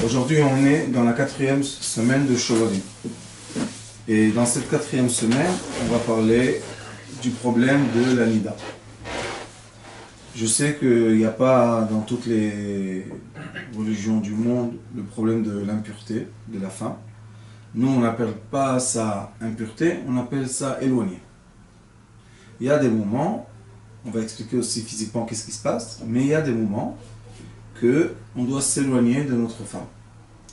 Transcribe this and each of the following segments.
Aujourd'hui, on est dans la 4e semaine de Shovalim. Et dans cette 4e semaine, on va parler du problème de la Nida. Je sais qu'il n'y a pas dans toutes les religions du monde le problème de l'impureté de la femme. Nous, on n'appelle pas ça impureté, on appelle ça éloigné. Il y a des moments, on va expliquer aussi physiquement qu'est-ce qui se passe, mais il y a des moments qu'on doit s'éloigner de notre femme.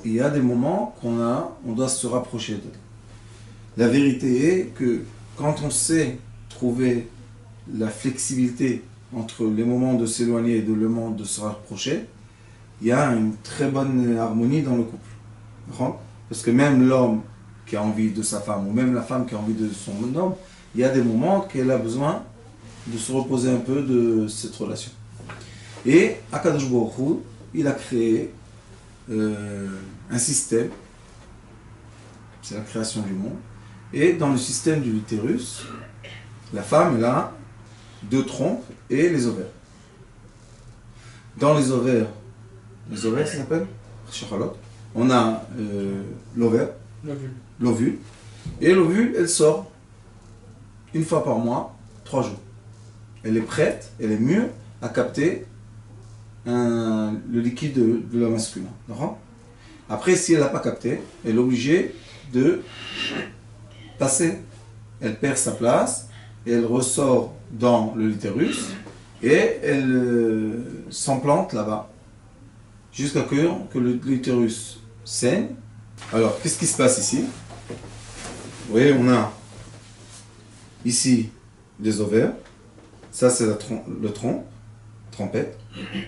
Et il y a des moments on doit se rapprocher d'elle. La vérité est que quand on sait trouver la flexibilité entre les moments de s'éloigner et le moment de se rapprocher, il y a une très bonne harmonie dans le couple. Parce que même l'homme qui a envie de sa femme, ou même la femme qui a envie de son homme, il y a des moments qu'elle a besoin de se reposer un peu de cette relation. Et Akadosh Baruch Hu, il a créé un système, c'est la création du monde, et dans le système de l'utérus, la femme elle a 2 trompes et les ovaires. Dans les ovaires ça s'appelle on a l'ovaire, l'ovule, et l'ovule elle sort une fois par mois, 3 jours. Elle est prête, elle est mûre à capter le liquide de l'homme masculin. Après, si elle n'a pas capté, elle est obligée de passer. Elle perd sa place, et elle ressort dans l'utérus et elle s'implante là-bas jusqu'à que l'utérus saigne. Alors, qu'est-ce qui se passe ici? Vous voyez, on a ici les ovaires, ça c'est le trompette,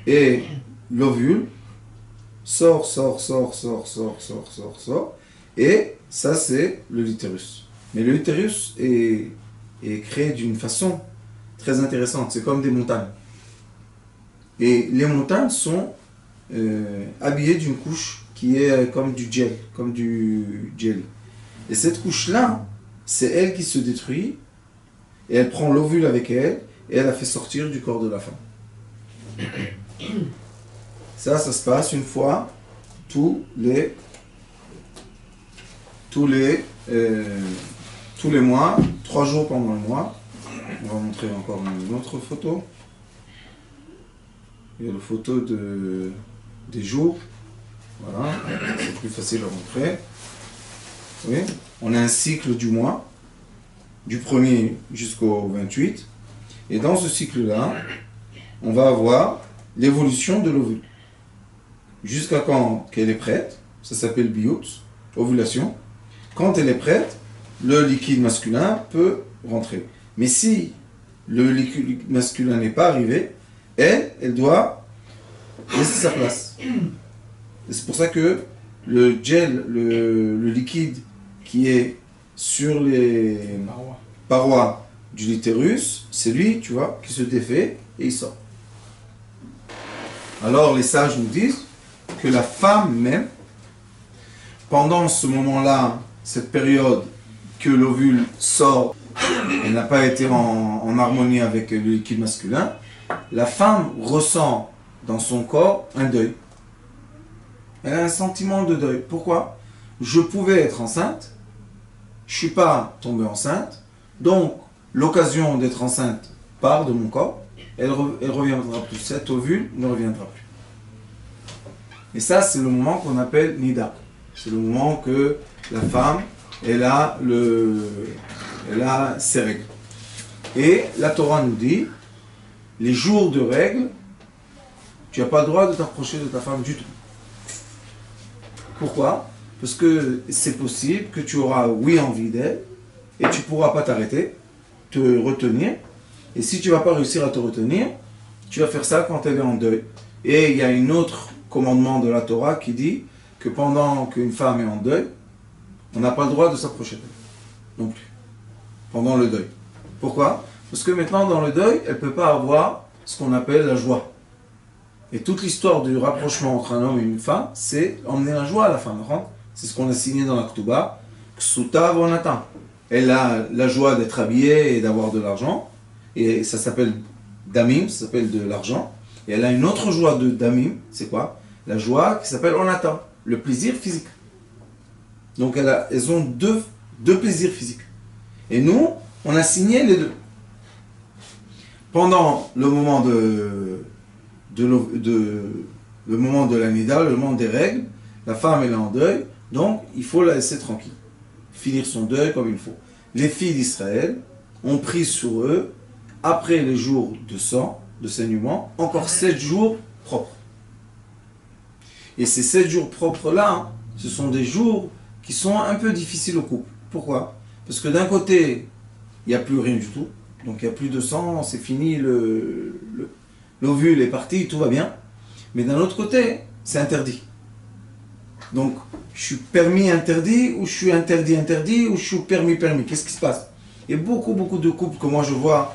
et l'ovule sort, et ça c'est l'utérus. Mais l'utérus est créé d'une façon très intéressante, c'est comme des montagnes. Et les montagnes sont habillées d'une couche qui est comme du gel. Et cette couche-là, c'est elle qui se détruit, et elle prend l'ovule avec elle, et elle la fait sortir du corps de la femme. Ça se passe une fois tous les mois, 3 jours pendant le mois. On va montrer encore une autre photo. Il y a la photo des jours. Voilà, c'est plus facile à montrer. Oui. On a un cycle du mois, du 1er jusqu'au 28. Et dans ce cycle-là, on va avoir l'évolution de l'ovule. Jusqu'à quand qu'elle est prête, ça s'appelle biout, ovulation. Quand elle est prête, le liquide masculin peut rentrer. Mais si le liquide masculin n'est pas arrivé, elle doit laisser sa place. Et c'est pour ça que le gel, le liquide qui est sur les parois du litérus, c'est lui, tu vois, qui se défait et il sort. Alors les sages nous disent que la femme même, pendant ce moment-là, cette période que l'ovule sort, elle n'a pas été en harmonie avec le liquide masculin, la femme ressent dans son corps un deuil. Elle a un sentiment de deuil. Pourquoi? Je pouvais être enceinte, je ne suis pas tombée enceinte, donc l'occasion d'être enceinte part de mon corps, elle reviendra plus, cet ovule ne reviendra plus. Et ça, c'est le moment qu'on appelle Nida. C'est le moment que la femme, elle a ses règles. Et la Torah nous dit, les jours de règles, tu n'as pas le droit de t'approcher de ta femme du tout. Pourquoi? Parce que c'est possible que tu auras, oui, envie d'elle, et tu ne pourras pas t'arrêter, te retenir. Et si tu ne vas pas réussir à te retenir, tu vas faire ça quand elle est en deuil. Et il y a un autre commandement de la Torah qui dit que pendant qu'une femme est en deuil, on n'a pas le droit de s'approcher d'elle, non plus, pendant le deuil. Pourquoi? Parce que maintenant, dans le deuil, elle ne peut pas avoir ce qu'on appelle la joie. Et toute l'histoire du rapprochement entre un homme et une femme, c'est emmener la joie à la femme. C'est ce qu'on a signé dans la Ktuba, Ksuta Vonatan. Elle a la joie d'être habillée et d'avoir de l'argent, et ça s'appelle Damim, ça s'appelle de l'argent. Et elle a une autre joie de Damim, c'est quoi? La joie qui s'appelle Onatan. le plaisir physique. Donc elles ont deux plaisirs physiques. Et nous, on a signé les deux. Pendant le moment le moment de la nida, le moment des règles, la femme elle est en deuil, donc il faut la laisser tranquille. Finir son deuil comme il faut. Les filles d'Israël ont pris sur eux, après les jours de sang, de saignement, encore 7 jours propres. Et ces 7 jours propres-là, ce sont des jours qui sont un peu difficiles au couple. Pourquoi? Parce que d'un côté, il n'y a plus rien du tout. Donc il n'y a plus de sang, c'est fini, l'ovule est parti, tout va bien. Mais d'un autre côté, c'est interdit. Donc, je suis permis interdit, ou je suis interdit interdit, ou je suis permis permis. Qu'est-ce qui se passe? Il y a beaucoup de couples que moi je vois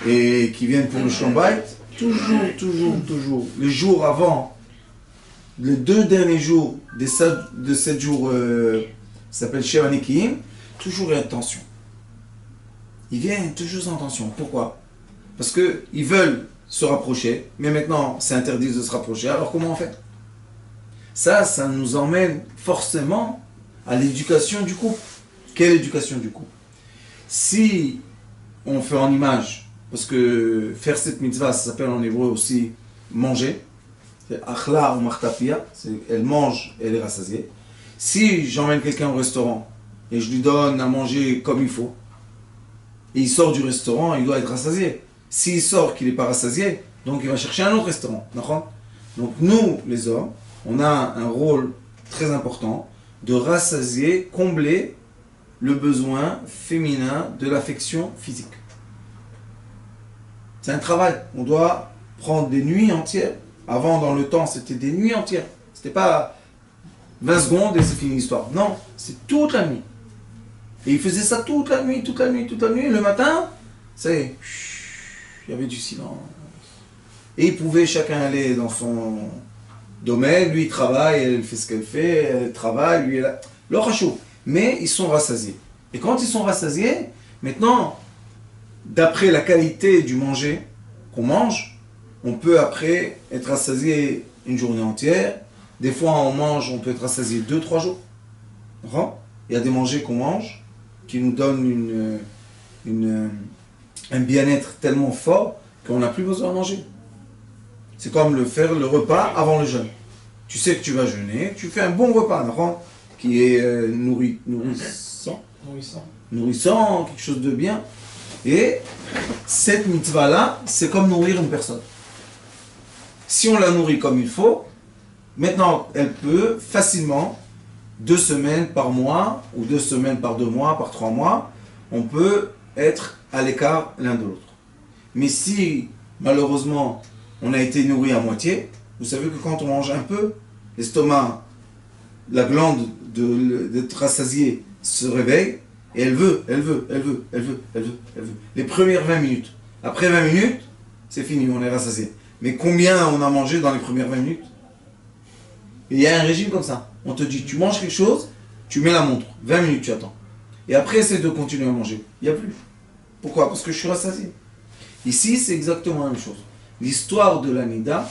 et qui viennent pour le Shalom Bayit, toujours, les jours avant, les 2 derniers jours de 7 jours, ça s'appelle Sheva Nekiim, toujours il y a tension. Ils viennent toujours en tension. Pourquoi? Parce qu'ils veulent se rapprocher, mais maintenant c'est interdit de se rapprocher. Alors comment on fait? Ça nous emmène forcément à l'éducation du couple. Quelle éducation du couple? Si on fait en image, parce que faire cette mitzvah, ça s'appelle en hébreu aussi manger, c'est achla ou martapia, elle mange, elle est rassasiée. Si j'emmène quelqu'un au restaurant et je lui donne à manger comme il faut, et il sort du restaurant, il doit être rassasié. S'il sort qu'il n'est pas rassasié, donc il va chercher un autre restaurant. Donc nous, les hommes, on a un rôle très important de rassasier, combler le besoin féminin de l'affection physique. C'est un travail. On doit prendre des nuits entières. Avant, dans le temps, c'était des nuits entières. C'était pas 20 secondes et c'est fini l'histoire. Non, c'est toute la nuit. Et il faisait ça toute la nuit. Et le matin, ça y est, il y avait du silence. Et ils pouvaient chacun aller dans son domaine. Lui, il travaille, elle fait ce qu'elle fait, elle travaille, lui, elle a... Leur chaud. Mais ils sont rassasiés. Et quand ils sont rassasiés, maintenant, d'après la qualité du manger qu'on mange, on peut après être rassasié une journée entière. Des fois, on peut être rassasié 2-3 jours. Il y a des mangers qu'on mange qui nous donnent un bien-être tellement fort qu'on n'a plus besoin de manger. C'est comme faire le repas avant le jeûne. Tu sais que tu vas jeûner, tu fais un bon repas, qui est nourrissant, quelque chose de bien. Et cette mitzvah-là, c'est comme nourrir une personne. Si on la nourrit comme il faut, maintenant, elle peut facilement, 2 semaines par mois, ou 2 semaines par 2 mois, par 3 mois, on peut être à l'écart l'un de l'autre. Mais si, malheureusement, on a été nourri à moitié, vous savez que quand on mange un peu, l'estomac, la glande d'être rassasié se réveille, et elle veut. Les premières 20 minutes. Après 20 minutes, c'est fini, on est rassasié. Mais combien on a mangé dans les premières 20 minutes? Et il y a un régime comme ça. On te dit, tu manges quelque chose, tu mets la montre. 20 minutes, tu attends. Et après, essaie de continuer à manger. Il n'y a plus. Pourquoi? Parce que je suis rassasié. Ici, c'est exactement la même chose. L'histoire de la Nida,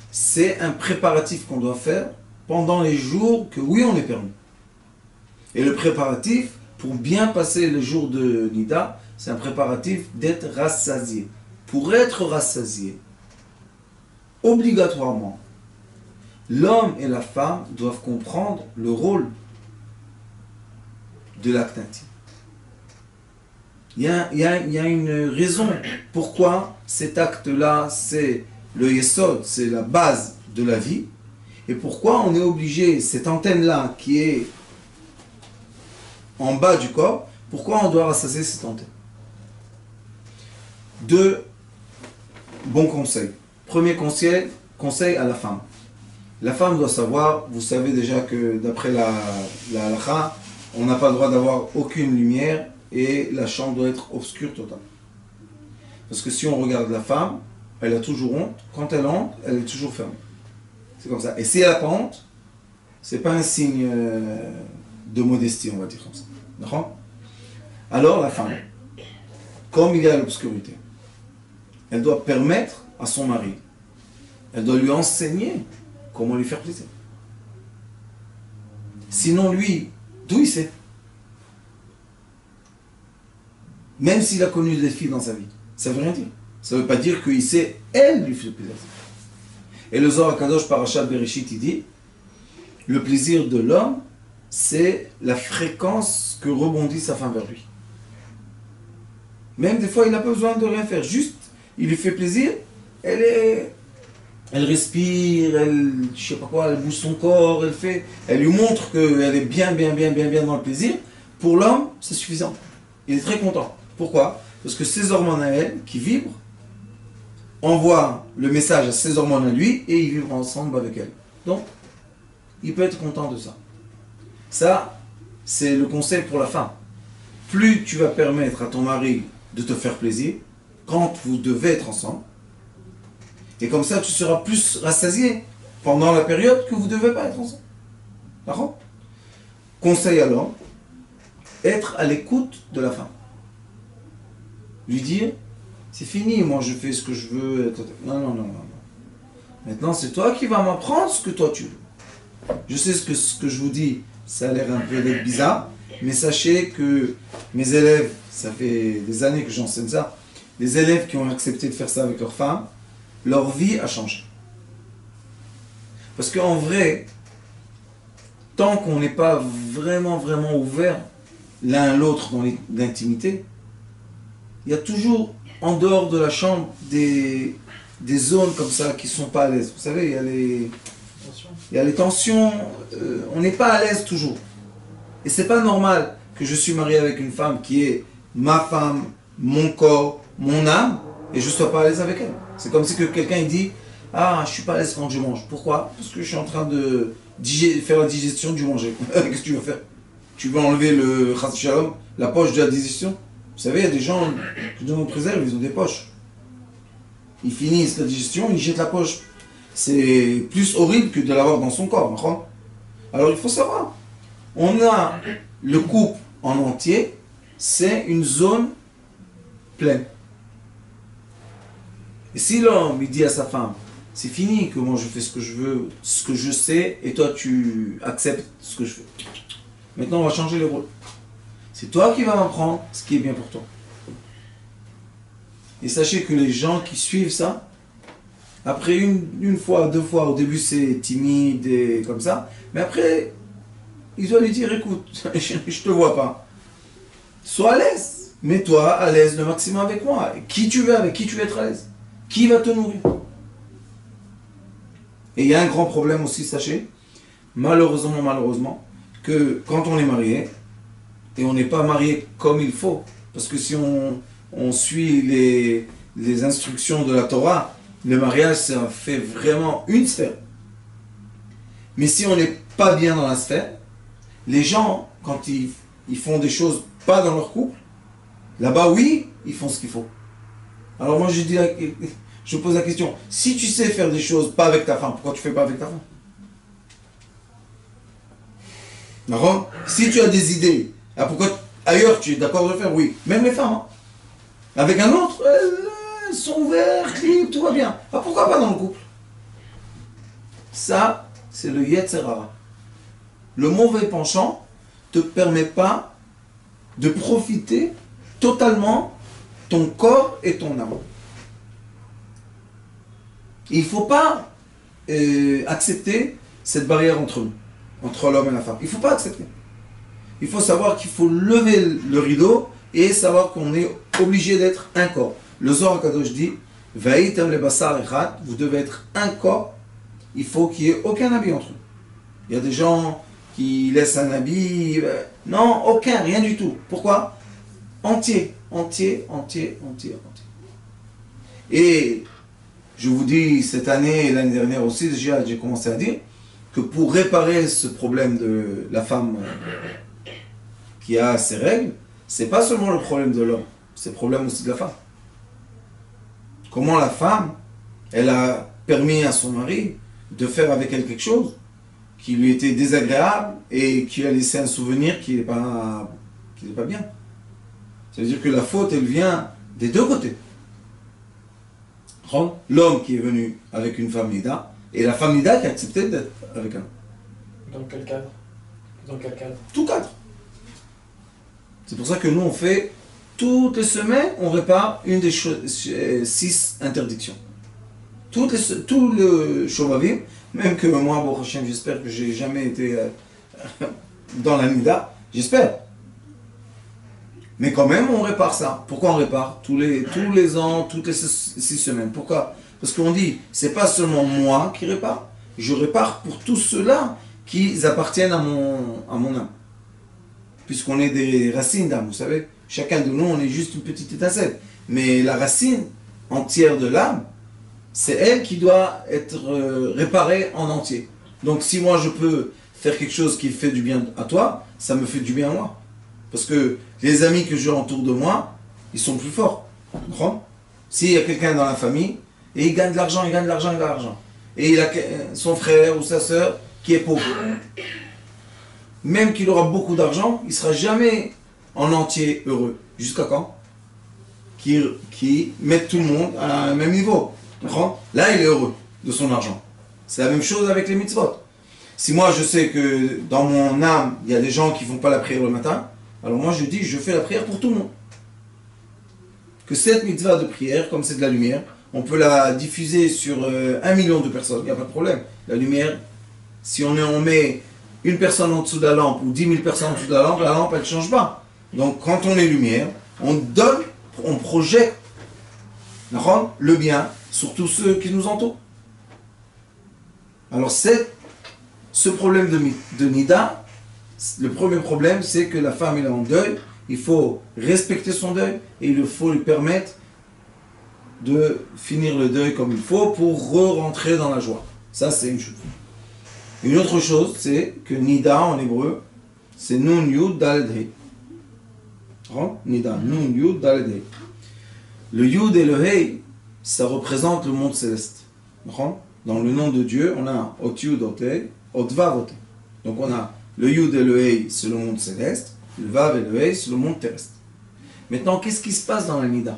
c'est un préparatif qu'on doit faire pendant les jours que, oui, on est permis. Et le préparatif, pour bien passer le jour de Nida, c'est un préparatif d'être rassasié. Pour être rassasié, obligatoirement, l'homme et la femme doivent comprendre le rôle de l'acte intime. Il y a une raison pourquoi cet acte-là, c'est le yesod, c'est la base de la vie, et pourquoi on est obligé, cette antenne-là qui est en bas du corps, pourquoi on doit rassasier cette antenne? 2 bons conseils. Premier conseil à la femme. La femme doit savoir, vous savez déjà que d'après la halakha, on n'a pas le droit d'avoir aucune lumière et la chambre doit être obscure totalement. Parce que si on regarde la femme, elle a toujours honte. Quand elle a honte, elle est toujours fermée. C'est comme ça. Et si elle n'a pas honte, c'est pas un signe de modestie, on va dire comme ça. D'accord? Alors la femme, comme il y a l'obscurité, elle doit permettre à son mari, elle doit lui enseigner comment lui faire plaisir. Sinon, lui, d'où il sait? Même s'il a connu des filles dans sa vie, ça veut rien dire. Ça ne veut pas dire qu'il sait, elle lui fait plaisir. Et le Zohar Kadosh Parashat Bereshit, il dit, le plaisir de l'homme, c'est la fréquence que rebondit sa femme vers lui. Même des fois, il n'a pas besoin de rien faire. Juste, il lui fait plaisir, elle respire, je sais pas quoi, elle bouge son corps, elle lui montre qu'elle est bien dans le plaisir. Pour l'homme, c'est suffisant. Il est très content. Pourquoi? Parce que ses hormones à elle, qui vibrent, envoient le message à ses hormones à lui, et ils vivent ensemble avec elle. Donc, il peut être content de ça. Ça, c'est le conseil pour la femme. Plus tu vas permettre à ton mari de te faire plaisir, quand vous devez être ensemble, et comme ça, tu seras plus rassasié pendant la période que vous ne devez pas être ensemble. D'accord? Conseil à l'homme, être à l'écoute de la femme. Lui dire, c'est fini, moi je fais ce que je veux. Non. Maintenant, c'est toi qui vas m'apprendre ce que toi tu veux. Je sais ce que je vous dis, ça a l'air un peu bizarre, mais sachez que mes élèves, ça fait des années que j'enseigne ça, les élèves qui ont accepté de faire ça avec leur femme, leur vie a changé. Parce qu'en vrai, tant qu'on n'est pas vraiment ouvert l'un à l'autre dans l'intimité, il y a toujours en dehors de la chambre des zones comme ça qui ne sont pas à l'aise. Vous savez, il y a les tensions, on n'est pas à l'aise toujours. Et c'est pas normal que je suis marié avec une femme qui est ma femme, mon corps, mon âme, et je ne sois pas à l'aise avec elle. C'est comme si que quelqu'un il dit « Ah, je ne suis pas à l'aise quand je mange. » Pourquoi? Parce que je suis en train de faire la digestion du manger. Qu'est-ce que tu veux faire? Tu veux enlever le chas shalom, la poche de la digestion? Vous savez, il y a des gens qui donnent aux préserves, ils ont des poches. Ils finissent la digestion, ils jettent la poche. C'est plus horrible que de l'avoir dans son corps. Alors il faut savoir, on a le couple en entier, c'est une zone pleine. Et si l'homme il dit à sa femme, c'est fini que moi je fais ce que je veux, ce que je sais, et toi tu acceptes ce que je fais. Maintenant on va changer les rôles. C'est toi qui vas m'apprendre ce qui est bien pour toi. Et sachez que les gens qui suivent ça, après une fois, deux fois, au début c'est timide et comme ça, mais après, ils doivent lui dire, écoute, je te vois pas. Sois à l'aise, mets-toi à l'aise le maximum avec moi. Qui tu veux, avec qui tu veux être à l'aise? Qui va te nourrir? Et il y a un grand problème aussi, sachez, malheureusement, que quand on est marié, et on n'est pas marié comme il faut, parce que si on suit les instructions de la Torah, le mariage, ça fait vraiment une sphère. Mais si on n'est pas bien dans la sphère, les gens, quand ils font des choses pas dans leur couple, là-bas, oui, ils font ce qu'il faut. Alors moi, je pose la question, si tu sais faire des choses pas avec ta femme, pourquoi tu fais pas avec ta femme? D'accord? Si tu as des idées, pourquoi ailleurs tu es d'accord de le faire? Oui, même les femmes. Hein. Avec un autre, elles sont ouvertes, libres, tout va bien. Pourquoi pas dans le couple? Ça, c'est le Yetzer Hara. Le mauvais penchant ne te permet pas de profiter totalement ton corps et ton âme. Il ne faut pas accepter cette barrière entre nous, entre l'homme et la femme. Il ne faut pas accepter. Il faut savoir qu'il faut lever le rideau et savoir qu'on est obligé d'être un corps. Le Zohar Kadosh dit, Vaïtam le basar echad, vous devez être un corps, il faut qu'il n'y ait aucun habit entre eux. Il y a des gens qui laissent un habit, non, aucun, rien du tout. Pourquoi? Entier. Et je vous dis, cette année et l'année dernière aussi, déjà, j'ai commencé à dire que pour réparer ce problème de la femme qui a ses règles, c'est pas seulement le problème de l'homme, c'est le problème aussi de la femme. Comment la femme, elle a permis à son mari de faire avec elle quelque chose qui lui était désagréable et qui a laissé un souvenir qui n'est pas bien. Ça veut dire que la faute, elle vient des deux côtés. L'homme qui est venu avec une femme Nida et la femme Nida qui a accepté d'être avec un homme. Dans quel cadre? Dans quel cadre? Tout cadre. C'est pour ça que nous, on fait, toutes les semaines, on répare une des 6 interdictions. Tout le Shovavim, même que moi, bon, Hachem, j'espère que j'ai jamais été dans la Nida, j'espère. Mais quand même, on répare ça. Pourquoi on répare tous les ans, toutes les 6 semaines? Pourquoi? Parce qu'on dit, c'est pas seulement moi qui répare, je répare pour tous ceux-là qui appartiennent à mon âme. Puisqu'on est des racines d'âme, vous savez. Chacun de nous, on est juste une petite étincelle. Mais la racine entière de l'âme, c'est elle qui doit être réparée en entier. Donc si moi je peux faire quelque chose qui fait du bien à toi, ça me fait du bien à moi. Parce que les amis que j'ai autour de moi, ils sont plus forts. S'il y a quelqu'un dans la famille, et il gagne de l'argent, il gagne de l'argent, il gagne de l'argent. Et il a son frère ou sa soeur qui est pauvre. Même qu'il aura beaucoup d'argent, il ne sera jamais en entier heureux. Jusqu'à quand? Qui mette tout le monde à un même niveau. Là, il est heureux de son argent. C'est la même chose avec les mitzvot. Si moi je sais que dans mon âme, il y a des gens qui ne font pas la prière le matin, alors moi je dis, je fais la prière pour tout le monde. Que cette mitzvah de prière, comme c'est de la lumière, on peut la diffuser sur 1 million de personnes, il n'y a pas de problème. La lumière, si on met une personne en dessous de la lampe ou 10 000 personnes en dessous de la lampe, elle ne change pas. Donc quand on est lumière, on donne, on projette le bien sur tous ceux qui nous entourent. Alors ce problème de Nida, le premier problème, c'est que la femme est en deuil, il faut respecter son deuil et il faut lui permettre de finir le deuil comme il faut pour re-rentrer dans la joie. Ça, c'est une chose. Une autre chose, c'est que Nida en hébreu, c'est Nun Yud Daled He. Nida, Nun Yud Daled He. Le Yud et le He, ça représente le monde céleste. Dans le nom de Dieu, on a Ot Yud Ot He, Ot Vav Ot He. Donc on a le Yud et le He, c'est le monde céleste. Le Vav et le He, c'est le monde terrestre. Maintenant, qu'est-ce qui se passe dans la Nida?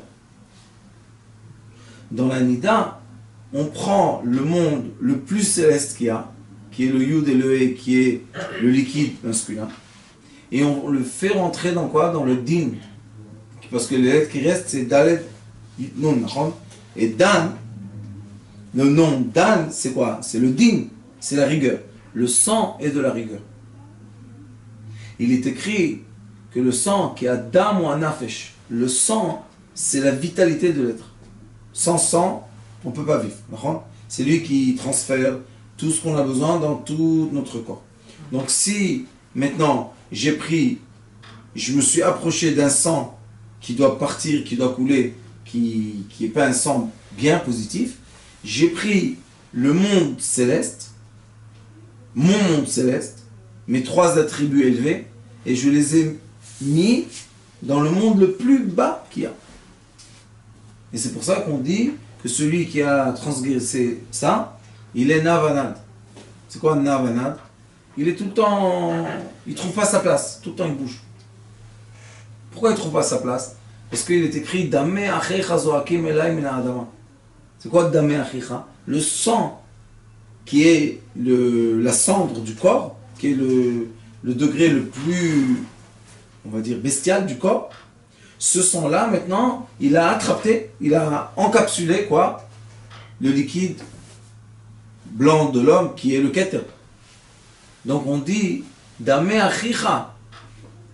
Dans la Nida, on prend le monde le plus céleste qu'il y a, qui est le Yud et le He, qui est le liquide masculin, et on le fait rentrer dans quoi? Dans le Din. Parce que les lettres qui restent, c'est Dalet, Nun, et Dan, le nom Dan, c'est quoi? C'est le Din, c'est la rigueur. Le sang est de la rigueur. Il est écrit que le sang qui a Dam ou Anafesh, le sang, c'est la vitalité de l'être. Sans sang, on ne peut pas vivre. C'est lui qui transfère tout ce qu'on a besoin dans tout notre corps. Donc si maintenant je me suis approché d'un sang qui doit partir, qui doit couler, qui n'est pas un sang bien positif, j'ai pris le monde céleste, mon monde céleste, mes 3 attributs élevés, et je les ai mis dans le monde le plus bas qu'il y a. Et c'est pour ça qu'on dit que celui qui a transgressé ça, il est navanad. C'est quoi navanad? Il est tout le temps, il ne trouve pas sa place, tout le temps il bouge. Pourquoi il ne trouve pas sa place? Parce qu'il est écrit Dame achecha zoakim elai min ha'adama. C'est quoi Dame achecha? Le sang qui est la cendre du corps, qui est le degré le plus, on va dire, bestial du corps. Ce sang-là, maintenant, il a attrapé, il a encapsulé quoi? Le liquide blanc de l'homme qui est le keter. Donc on dit Dame achicha,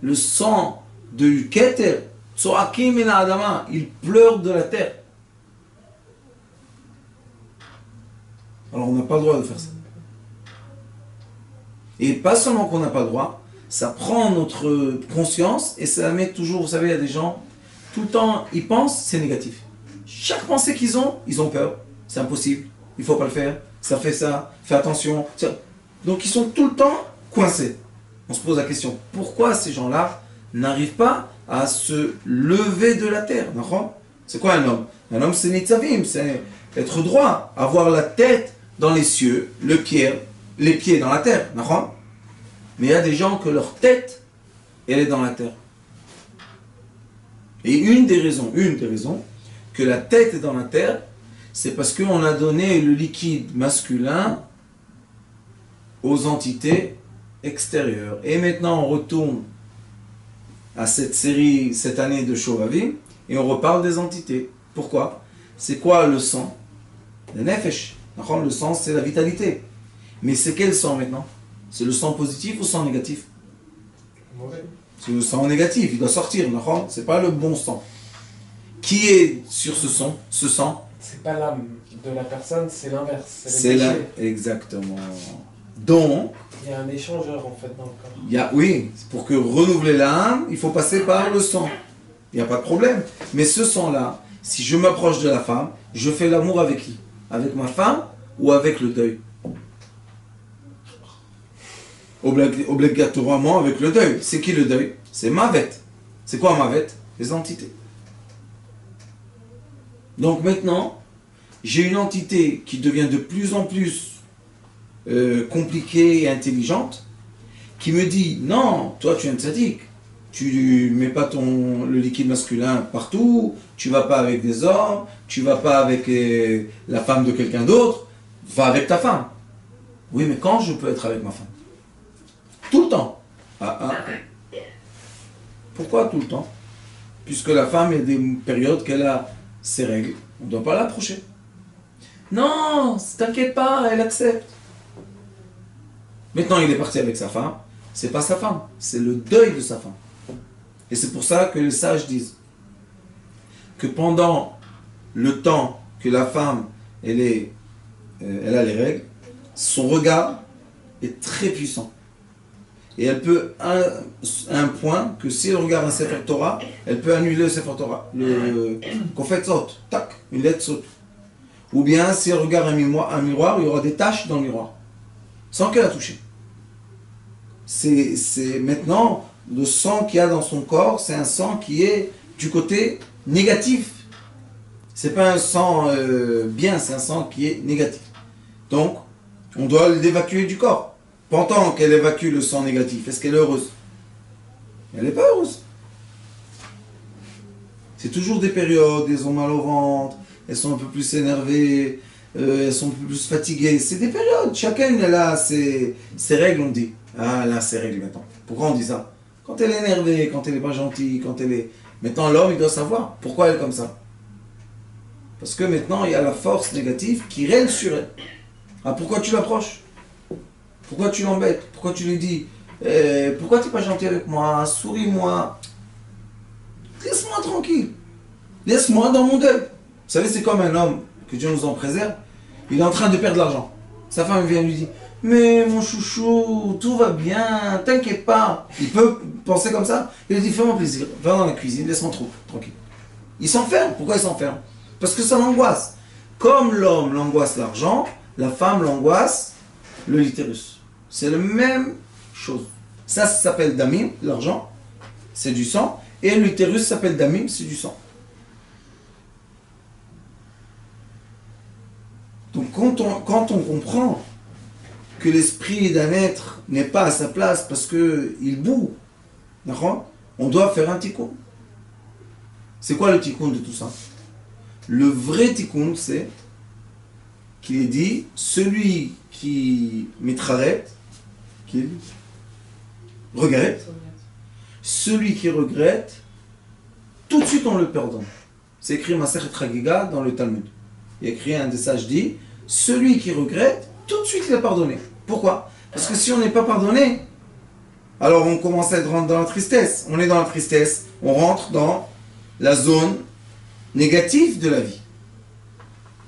le sang du keter, tsoakim min ha'adama, il pleure de la terre. Alors on n'a pas le droit de faire ça. Et pas seulement qu'on n'a pas le droit, ça prend notre conscience et ça la met toujours, vous savez, il y a des gens, tout le temps, ils pensent, c'est négatif. Chaque pensée qu'ils ont peur. C'est impossible, il ne faut pas le faire, ça fait ça, fais attention. Donc ils sont tout le temps coincés. On se pose la question, pourquoi ces gens-là n'arrivent pas à se lever de la terre? C'est quoi un homme? Un homme, c'est nitzavim, c'est être droit, avoir la tête dans les cieux, les pieds dans la terre. Mais il y a des gens que leur tête, elle est dans la terre. Et une des raisons que la tête est dans la terre, c'est parce qu'on a donné le liquide masculin aux entités extérieur. Et maintenant, on retourne à cette série, cette année de Shovavim, et on reparle des entités. Pourquoi? C'est quoi le sang? Le nefesh. Le sang, c'est la vitalité. Mais c'est quel sang maintenant? C'est le sang positif ou le sang négatif? Mauvais. C'est le sang négatif, il doit sortir. C'est pas le bon sang. Qui est sur ce sang? Ce sang? C'est pas l'âme de la personne, c'est l'inverse. C'est là, exactement. Donc, il y a un échangeur en fait dans le corps. Oui, pour que renouveler l'âme, il faut passer par le sang. Il n'y a pas de problème. Mais ce sang-là, si je m'approche de la femme, je fais l'amour avec qui? Avec ma femme ou avec le deuil? Obligatoirement avec le deuil. C'est qui le deuil? C'est Mavet. C'est quoi Mavet? Les entités. Donc maintenant, j'ai une entité qui devient de plus en plus compliquée et intelligente, qui me dit, non, toi tu es un tzaddik, tu mets pas le liquide masculin partout, tu vas pas avec des hommes, tu vas pas avec la femme de quelqu'un d'autre, va avec ta femme. Oui, mais quand je peux être avec ma femme? Tout le temps. Pourquoi tout le temps? Puisque la femme, il y a des périodes qu'elle a ses règles, on ne doit pas l'approcher. Non, t'inquiète pas, elle accepte. Maintenant, il est parti avec sa femme, c'est pas sa femme, c'est le deuil de sa femme. Et c'est pour ça que les sages disent que pendant le temps que la femme, elle a les règles, son regard est très puissant. Et elle peut, à un point, que si elle regarde un Sefer Torah, elle peut annuler le Sefer Torah. Qu'on fait saute, tac, une lettre saute. Ou bien, si elle regarde un miroir, il y aura des taches dans le miroir, sans qu'elle a touché. C'est maintenant, le sang qu'il y a dans son corps, c'est un sang qui est du côté négatif. C'est pas un sang bien, c'est un sang qui est négatif. Donc, on doit l'évacuer du corps. Pendant qu'elle évacue le sang négatif, est-ce qu'elle est heureuse? Elle n'est pas heureuse. C'est toujours des périodes, elles ont mal au ventre, elles sont un peu plus énervées, elles sont un peu plus fatiguées. C'est des périodes, chacune elle a ses règles, on dit. Ah, elle a ses règles maintenant. Pourquoi on dit ça? Quand elle est énervée, quand elle n'est pas gentille, quand elle est... Maintenant l'homme, il doit savoir pourquoi elle est comme ça. Parce que maintenant, il y a la force négative qui règne sur elle. Ah, pourquoi tu l'approches? Pourquoi tu l'embêtes? Pourquoi tu lui dis pourquoi tu n'es pas gentil avec moi? Souris-moi. Laisse-moi tranquille. Laisse-moi dans mon deuil. Vous savez, c'est comme un homme, que Dieu nous en préserve, il est en train de perdre de l'argent. Sa femme vient lui dire, mais mon chouchou, tout va bien, t'inquiète pas. Il peut penser comme ça. Il lui dit, fais-moi plaisir, va dans la cuisine, laisse-moi tranquille. Il s'enferme. Pourquoi il s'enferme? Parce que ça l'angoisse. Comme l'homme l'angoisse l'argent, la femme l'angoisse le litérus. C'est la même chose. Ça s'appelle damim, l'argent, c'est du sang, et l'utérus s'appelle damim, c'est du sang. Donc quand on comprend que l'esprit d'un être n'est pas à sa place parce qu'il boue, on doit faire un tikkun. C'est quoi le tikkun de tout ça? Le vrai tikkun, c'est qu'il est dit, celui qui mitraret, qui regrette, celui qui regrette, tout de suite on le pardonne. C'est écrit Masechet Chagiga dans le Talmud. Il y a écrit, un des sages dit, celui qui regrette, tout de suite il est pardonné. Pourquoi? Parce que si on n'est pas pardonné, alors on commence à être dans la tristesse. On est dans la tristesse, on rentre dans la zone négative de la vie.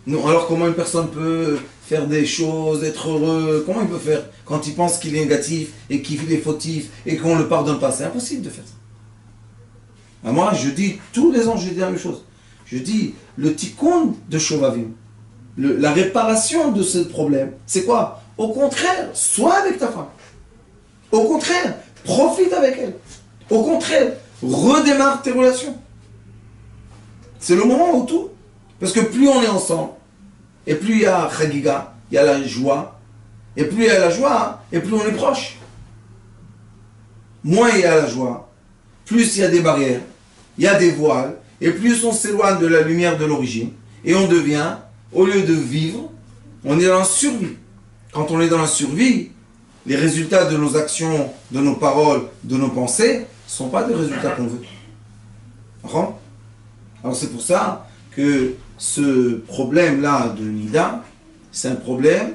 Non, alors comment une personne peut faire des choses, être heureux? Comment il peut faire quand il pense qu'il est négatif et qu'il est fautif et qu'on ne le pardonne pas? C'est impossible de faire ça. Alors moi, je dis, tous les ans, je dis la même chose. Je dis, le tikkun de Shovavim, la réparation de ce problème, c'est quoi? Au contraire, sois avec ta femme. Au contraire, profite avec elle. Au contraire, redémarre tes relations. C'est le moment où tout. Parce que plus on est ensemble, et plus il y a chagiga, il y a la joie, et plus il y a la joie, et plus on est proche. Moins il y a la joie, plus il y a des barrières, il y a des voiles, et plus on s'éloigne de la lumière de l'origine, et on devient, au lieu de vivre, on est dans la survie. Quand on est dans la survie, les résultats de nos actions, de nos paroles, de nos pensées, ne sont pas des résultats qu'on veut. Alors c'est pour ça que ce problème-là de Nida, c'est un problème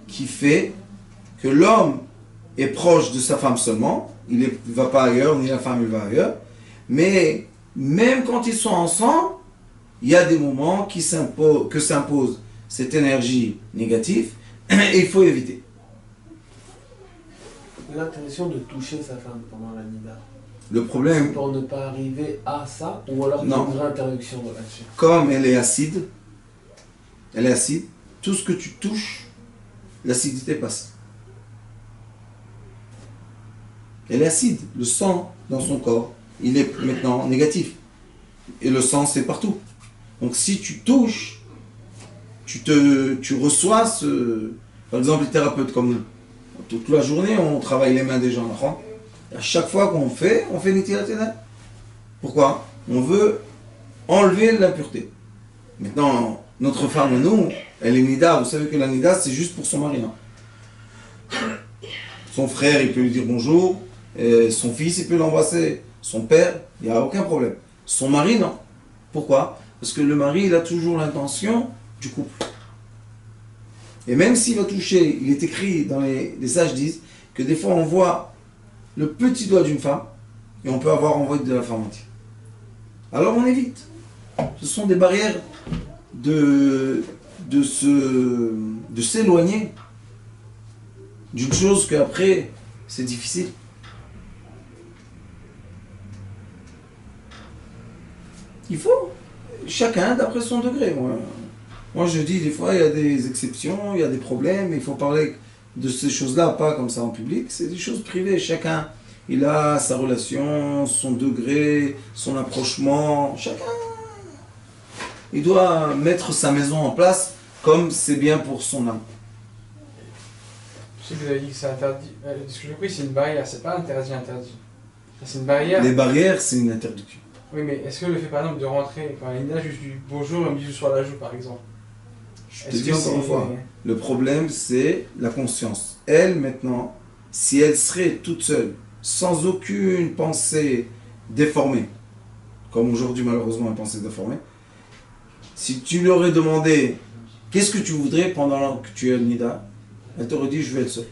qui fait que l'homme est proche de sa femme seulement, il ne va pas ailleurs, ni la femme ne va ailleurs, mais même quand ils sont ensemble, il y a des moments que s'impose cette énergie négative et il faut éviter. L'intention de toucher sa femme pendant la nida, Le problème, pour ne pas arriver à ça, ou alors il y a une vraie interruption là-dessus. comme elle est acide, tout ce que tu touches, l'acidité passe. Elle est acide, le sang dans son corps, il est maintenant négatif. Et le sang, c'est partout. Donc si tu touches, tu reçois ce... Par exemple, les thérapeutes comme nous. Toute la journée, on travaille les mains des gens. À chaque fois qu'on fait Nitilat Yadayim. Pourquoi? On veut enlever l'impureté. Maintenant, notre femme, nous, elle est Nida. Vous savez que la Nida, c'est juste pour son mari. Son frère, il peut lui dire bonjour. Son fils, il peut l'embrasser. Son père, il n'y a aucun problème. Son mari, non. Pourquoi? Parce que le mari, il a toujours l'intention du couple. Et même s'il va toucher, il est écrit dans les sages disent que des fois on voit le petit doigt d'une femme et on peut avoir envie de la femme entière. Alors on évite. Ce sont des barrières de s'éloigner d'une chose qu'après c'est difficile. Il faut chacun d'après son degré. Moi je dis des fois il y a des exceptions, il y a des problèmes, il faut parler de ces choses-là, pas comme ça en public, c'est des choses privées. Chacun il a sa relation, son degré, son approchement, chacun il doit mettre sa maison en place comme c'est bien pour son âme. Je sais que vous avez dit que c'est interdit. Ce que j'ai compris, c'est une barrière, c'est pas interdit. C'est une barrière. Les barrières, c'est une interdiction. Oui, mais est-ce que le fait par exemple de rentrer, quand il y a juste du bonjour et un bisou sur la joue par exemple? Je te dis encore une fois, le problème c'est la conscience. Elle maintenant, si elle serait toute seule, sans aucune pensée déformée, comme aujourd'hui malheureusement une pensée déformée, si tu lui aurais demandé qu'est-ce que tu voudrais pendant que tu es à Nida, elle t'aurait dit je veux être seule.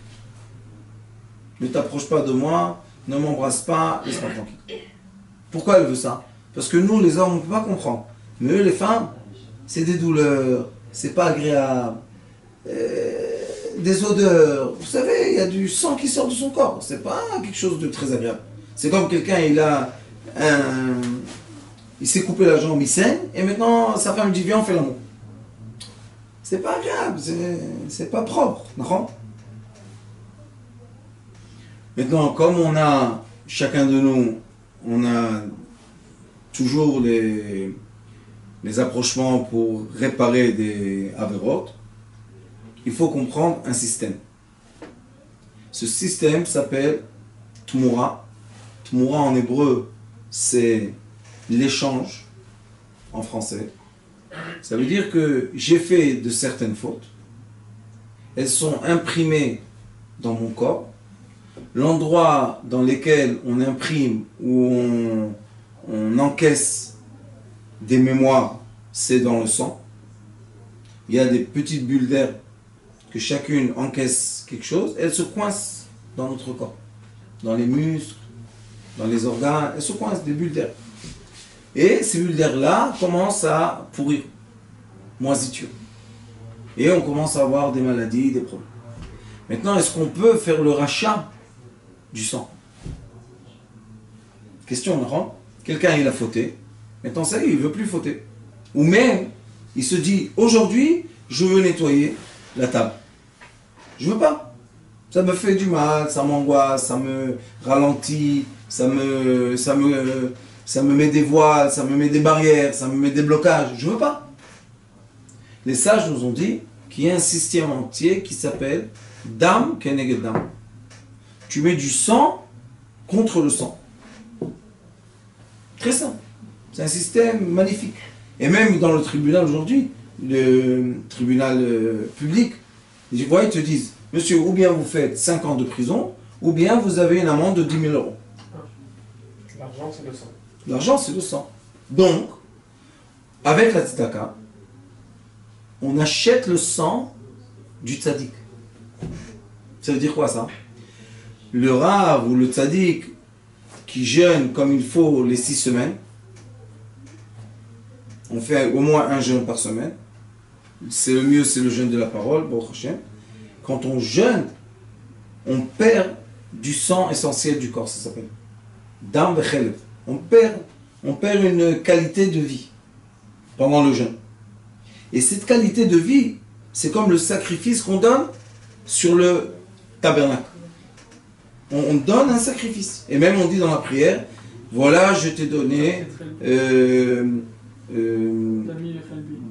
Ne t'approche pas de moi, ne m'embrasse pas, laisse-moi tranquille. Pourquoi elle veut ça? Parce que nous les hommes on ne peut pas comprendre. Mais eux les femmes, c'est des douleurs, c'est pas agréable, des odeurs. Vous savez, il y a du sang qui sort de son corps. C'est pas quelque chose de très agréable. C'est comme quelqu'un, il s'est coupé la jambe, il saigne, et maintenant sa femme lui dit viens on fait l'amour. C'est pas agréable, c'est pas propre, d'accord? Maintenant, comme on a, chacun de nous, on a toujours les approchements pour réparer des avérotes, il faut comprendre un système. Ce système s'appelle Tmura. Tmura en hébreu, c'est l'échange en français. Ça veut dire que j'ai fait de certaines fautes. Elles sont imprimées dans mon corps. L'endroit dans lequel on imprime ou on encaisse des mémoires, c'est dans le sang. Il y a des petites bulles d'air que chacune encaisse quelque chose. Elles se coincent dans notre corps, dans les muscles, dans les organes. Elles se coincent, des bulles d'air. Et ces bulles d'air-là commencent à pourrir, moisiture. Et on commence à avoir des maladies, des problèmes. Maintenant, est-ce qu'on peut faire le rachat du sang? Question, non? Quelqu'un, il a fauté. Maintenant, ça y est, il ne veut plus fauter. Ou même, il se dit, aujourd'hui, je veux nettoyer la table. Je ne veux pas. Ça me fait du mal, ça m'angoisse, ça me ralentit, ça me met des voiles, ça me met des barrières, ça me met des blocages. Je ne veux pas. Les sages nous ont dit qu'il y a un système entier qui s'appelle Dam Keneged Dam. Tu mets du sang contre le sang. Très simple. C'est un système magnifique. Et même dans le tribunal aujourd'hui, le tribunal public, ils te disent, monsieur, ou bien vous faites 5 ans de prison, ou bien vous avez une amende de 10 000 euros. L'argent, c'est le sang. L'argent, c'est le sang. Donc, avec la tzedaka, on achète le sang du tzaddik. Ça veut dire quoi ça? Le rav ou le tzaddik qui jeûne comme il faut les 6 semaines, on fait au moins un jeûne par semaine. C'est le mieux, c'est le jeûne de la parole, Baruch Hashem. Quand on jeûne, on perd du sang essentiel du corps, ça s'appelle. Dam vechelev. On perd une qualité de vie pendant le jeûne. Et cette qualité de vie, c'est comme le sacrifice qu'on donne sur le tabernacle. On donne un sacrifice. Et même on dit dans la prière, voilà, je t'ai donné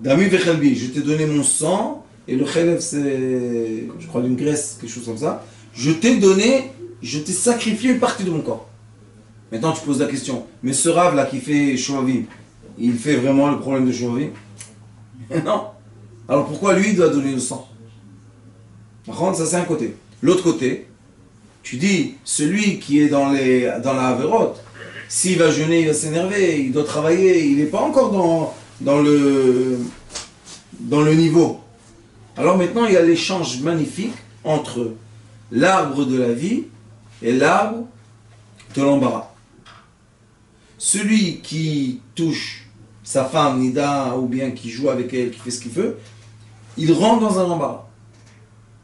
Dami vechelbi, je t'ai donné mon sang, et le chelev c'est, je crois, d'une graisse, quelque chose comme ça. Je t'ai sacrifié une partie de mon corps. Maintenant tu poses la question, mais ce rave là qui fait Shovavim, il fait vraiment le problème de Shovavim? Non. Alors pourquoi lui il doit donner le sang? Par contre, ça c'est un côté. L'autre côté, tu dis, celui qui est dans la Averot, s'il va jeûner, il va s'énerver, il doit travailler, il n'est pas encore dans le niveau. Alors maintenant, il y a l'échange magnifique entre l'arbre de la vie et l'arbre de l'embarras. Celui qui touche sa femme, Nida, ou bien qui joue avec elle, qui fait ce qu'il veut, il rentre dans un embarras.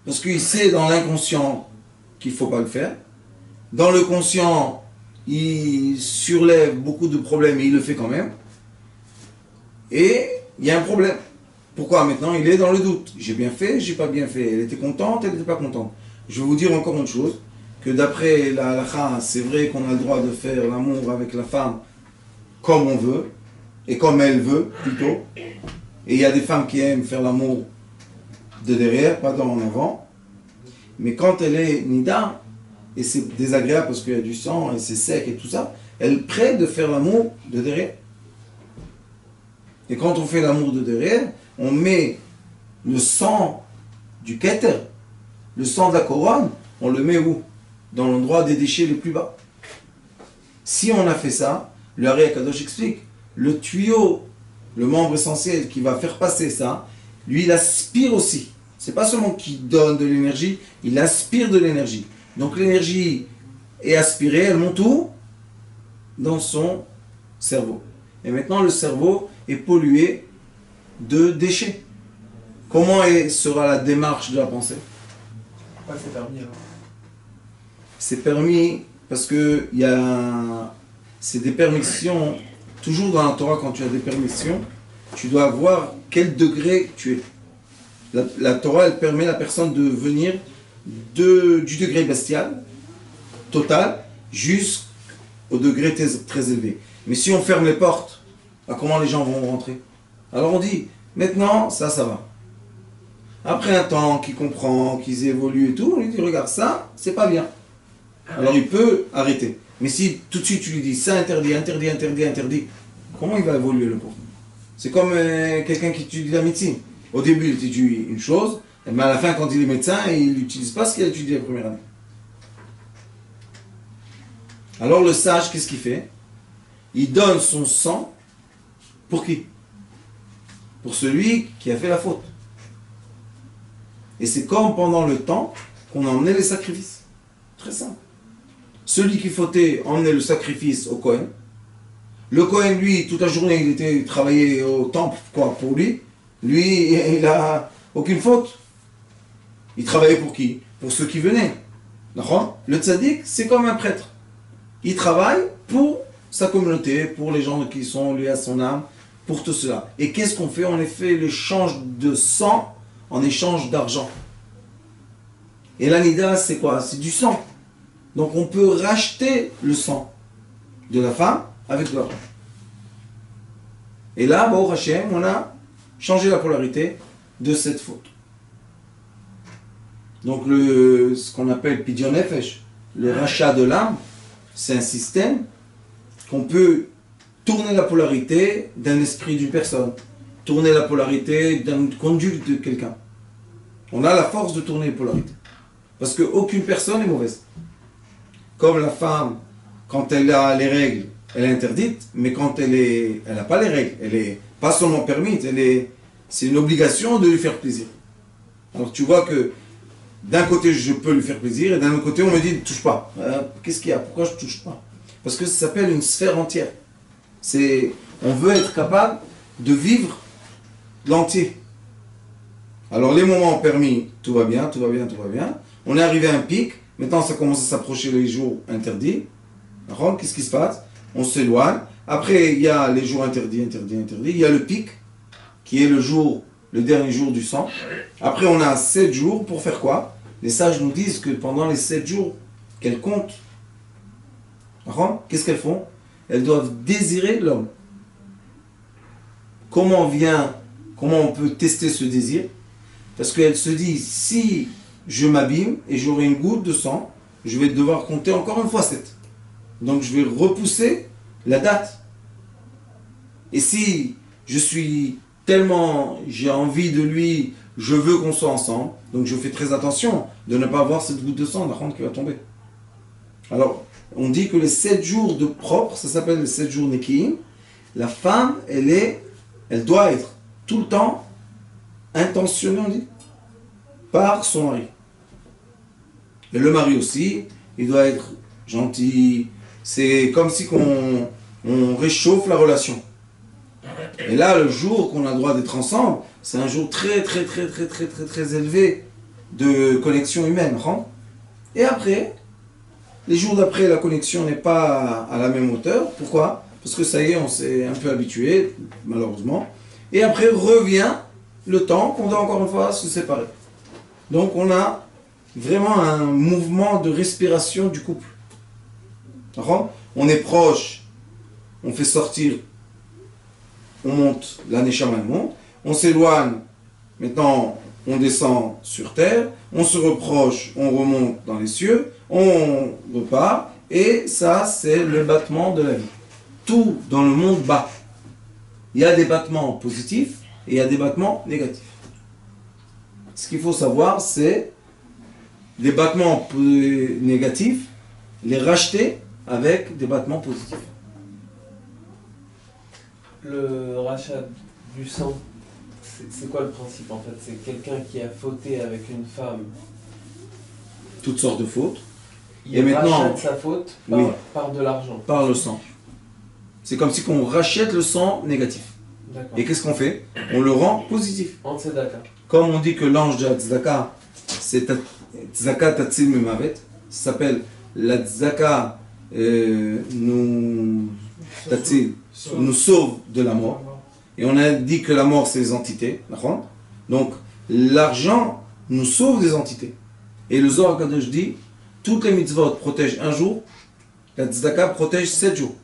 Parce qu'il sait dans l'inconscient qu'il ne faut pas le faire. Dans le conscient, il surlève beaucoup de problèmes et il le fait quand même. Et il y a un problème. Pourquoi maintenant il est dans le doute? J'ai bien fait, j'ai pas bien fait. Elle était contente, elle n'était pas contente. Je vais vous dire encore une chose, que d'après la halakha, c'est vrai qu'on a le droit de faire l'amour avec la femme comme on veut, et comme elle veut plutôt. Et il y a des femmes qui aiment faire l'amour de derrière, pas en avant. Mais quand elle est nida, et c'est désagréable parce qu'il y a du sang et c'est sec et tout ça, elle prête de faire l'amour de derrière. Et quand on fait l'amour de derrière, on met le sang du keter, le sang de la couronne, on le met où? Dans l'endroit des déchets les plus bas. Si on a fait ça, le Hari Akadosh explique, le tuyau, le membre essentiel qui va faire passer ça, lui il aspire aussi. C'est pas seulement qu'il donne de l'énergie, il aspire de l'énergie. Donc l'énergie est aspirée, elle monte où? Dans son cerveau. Et maintenant le cerveau est pollué de déchets. Comment sera la démarche de la pensée? Pourquoi c'est permis alors? C'est permis parce que c'est des permissions. Toujours dans la Torah, quand tu as des permissions, tu dois voir quel degré tu es. La Torah, elle permet à la personne de venir du degré bestial, total, jusqu'au degré très élevé. Mais si on ferme les portes, comment les gens vont rentrer? Alors on dit, maintenant, ça va. Après un temps qu'ils comprennent, qu'ils évoluent et tout, on lui dit, regarde, ça, c'est pas bien. Alors il peut arrêter. Mais si tout de suite tu lui dis, ça interdit, interdit, interdit, interdit, comment il va évoluer le pauvre? C'est comme quelqu'un qui étudie la médecine. Au début, il étudie une chose, mais à la fin, quand il est médecin, il n'utilise pas ce qu'il a étudié la première année. Alors le sage, qu'est-ce qu'il fait? Il donne son sang pour qui? Pour celui qui a fait la faute. Et c'est comme pendant le temps qu'on emmenait les sacrifices. Très simple. Celui qui fautait emmenait le sacrifice au Kohen. Le Kohen, lui, toute la journée, il travaillait au temple, quoi, pour lui. Lui, il n'a aucune faute. Il travaillait pour qui? Pour ceux qui venaient. D'accord? Le tzaddik, c'est comme un prêtre. Il travaille pour sa communauté, pour les gens qui sont liés à son âme, pour tout cela. Et qu'est-ce qu'on fait? On fait l'échange de sang en échange d'argent. Et l'anida, c'est quoi? C'est du sang. Donc on peut racheter le sang de la femme avec de l'argent. Et là, Baruch Hashem, on a changé la polarité de cette faute. Donc ce qu'on appelle Pidyon Nefesh, le rachat de l'âme, c'est un système qu'on peut tourner la polarité d'un esprit d'une personne, tourner la polarité d'une conduite de quelqu'un. On a la force de tourner les polarités. Parce qu'aucune personne n'est mauvaise. Comme la femme, quand elle a les règles, elle est interdite, mais quand elle n'a pas les règles, elle est pas seulement permise, c'est une obligation de lui faire plaisir. Alors tu vois que d'un côté je peux lui faire plaisir, et d'un autre côté on me dit ne touche pas. Qu'est-ce qu'il y a? Pourquoi je ne touche pas? Parce que ça s'appelle une sphère entière. On veut être capable de vivre l'entier. Alors les moments permis, tout va bien, tout va bien, tout va bien. On est arrivé à un pic, maintenant ça commence à s'approcher les jours interdits. Alors, qu'est-ce qui se passe? On s'éloigne. Après, il y a les jours interdits, interdits, interdits. Il y a le pic, qui est le dernier jour du sang. Après, on a 7 jours pour faire quoi? Les sages nous disent que pendant les 7 jours, qu'elles comptent. Alors, qu'est-ce qu'elles font? Elles doivent désirer l'homme. Comment on peut tester ce désir? Parce qu'elles se disent, si je m'abîme et j'aurai une goutte de sang, je vais devoir compter encore une fois 7. Donc je vais repousser la date. Et si je suis tellement, j'ai envie de lui, je veux qu'on soit ensemble, donc je fais très attention de ne pas avoir cette goutte de sang qui va tomber. Alors, on dit que les 7 jours de propre, ça s'appelle les 7 jours Nekiim. La femme, elle doit être tout le temps intentionnée, on dit, par son mari. Et le mari aussi, il doit être gentil. C'est comme si on réchauffe la relation. Et là, le jour qu'on a le droit d'être ensemble, c'est un jour très, très, très, très, très, très, très élevé de connexion humaine. Et après, les jours d'après, la connexion n'est pas à la même hauteur. Pourquoi? Parce que ça y est, on s'est un peu habitué, malheureusement. Et après, revient le temps qu'on doit encore une fois se séparer. Donc, on a vraiment un mouvement de respiration du couple. On est proche, on fait sortir, on monte, la Neshama monte, on s'éloigne, maintenant on descend sur terre, on se reproche, on remonte dans les cieux, on repart, et ça c'est le battement de la vie. Tout dans le monde bat. Il y a des battements positifs et il y a des battements négatifs. Ce qu'il faut savoir, c'est les battements négatifs, les racheter avec des battements positifs. Le rachat du sang, c'est quoi le principe en fait? C'est quelqu'un qui a fauté avec une femme. Toutes sortes de fautes. Il rachète sa faute par de l'argent. Par le sang. C'est comme si on rachète le sang négatif. Et qu'est-ce qu'on fait? On le rend positif. En tzedaka. Comme on dit que l'ange de la tzedaka, c'est tzedaka tatzil memavet, ça s'appelle la tzedaka nous sauve de la mort. Et on a dit que la mort c'est les entités. Donc l'argent nous sauve des entités. Et le Zohar Kadosh dit, toutes les mitzvot protègent un jour, la tzedaka protège 7 jours.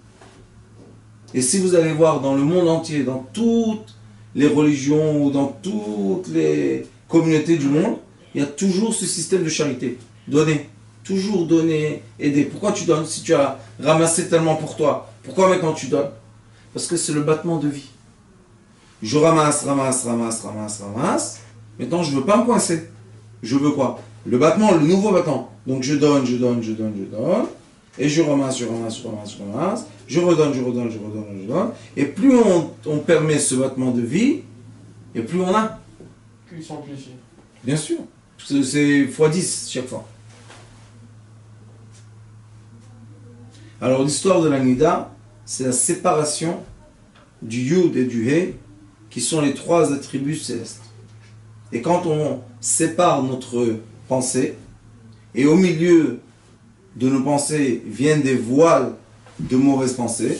Et si vous allez voir dans le monde entier, dans toutes les religions ou dans toutes les communautés du monde, il y a toujours ce système de charité. Donner. Toujours donner, aider. Pourquoi tu donnes si tu as ramassé tellement pour toi? Pourquoi maintenant tu donnes? Parce que c'est le battement de vie. Je ramasse. Maintenant, je ne veux pas me coincer. Je veux quoi? Le battement, le nouveau battement. Donc je donne. Et je ramasse. Je redonne. Et plus on permet ce battement de vie, et plus on a. Plus il s'amplifie. Bien sûr. C'est x10 chaque fois. Alors l'histoire de la Nida, c'est la séparation du Yud et du He, qui sont les 3 attributs célestes. Et quand on sépare notre pensée, et au milieu de nos pensées viennent des voiles de mauvaises pensées,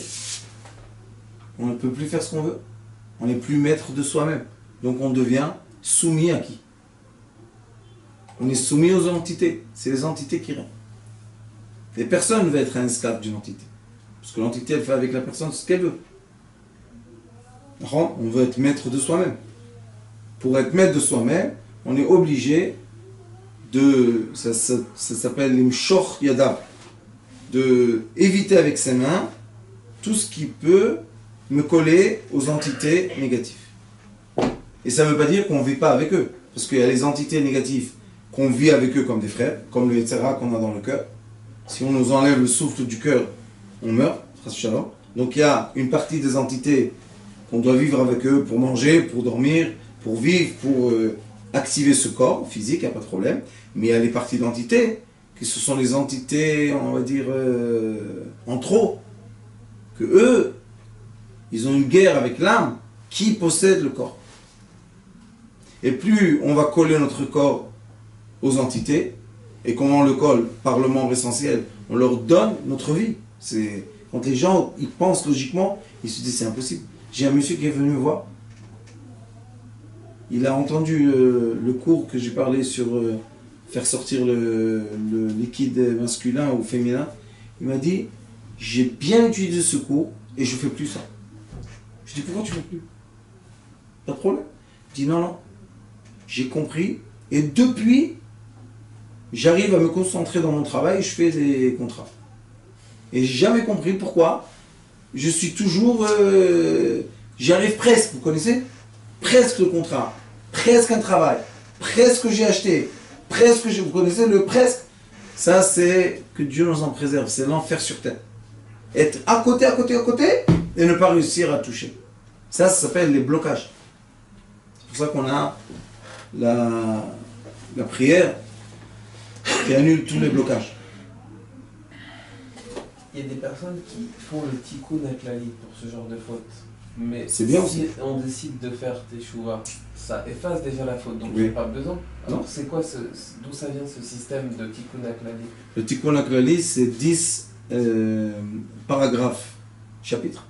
on ne peut plus faire ce qu'on veut. On n'est plus maître de soi-même. Donc on devient soumis à qui? On est soumis aux entités. C'est les entités qui règnent. Et personne ne veut être un esclave d'une entité. Parce que l'entité, elle fait avec la personne ce qu'elle veut. On veut être maître de soi-même. Pour être maître de soi-même, on est obligé de... Ça s'appelle l'imshor yadav. De éviter avec ses mains tout ce qui peut me coller aux entités négatives. Et ça ne veut pas dire qu'on ne vit pas avec eux. Parce qu'il y a les entités négatives qu'on vit avec eux comme des frères, comme le Yetzirah qu'on a dans le cœur. Si on nous enlève le souffle du cœur, on meurt. Donc il y a une partie des entités qu'on doit vivre avec eux pour manger, pour dormir, pour vivre, pour activer ce corps physique, il n'y a pas de problème. Mais il y a les parties d'entités, qui ce sont les entités, on va dire, en trop. Que eux, ils ont une guerre avec l'âme qui possède le corps. Et plus on va coller notre corps aux entités, et comment on le colle par le membre essentiel, on leur donne notre vie. C'est quand les gens ils pensent logiquement, ils se disent c'est impossible. J'ai un monsieur qui est venu me voir. Il a entendu le cours que j'ai parlé sur faire sortir le liquide masculin ou féminin. Il m'a dit, j'ai bien utilisé ce cours et je ne fais plus ça. Je dis, pourquoi tu ne fais plus? Pas de problème. Il dit, non, non. J'ai compris et depuis, j'arrive à me concentrer dans mon travail et je fais des contrats. Et j'ai jamais compris pourquoi. Je suis toujours... j'y arrive presque, vous connaissez? Presque le contrat, presque un travail, presque j'ai acheté, presque vous connaissez le presque? Ça c'est que Dieu nous en préserve, c'est l'enfer sur terre. Être à côté et ne pas réussir à toucher. Ça s'appelle les blocages. C'est pour ça qu'on a la prière qui annule tous les blocages. Il y a des personnes qui font le tikkun aklali pour ce genre de faute. Mais c'est bien si aussi. On décide de faire teshuva, ça efface déjà la faute, donc oui. il n'y a pas besoin. Alors non. C'est quoi d'où ça vient ce système de tikkun aklali? Le tikkun aklali, c'est 10 paragraphes, chapitres.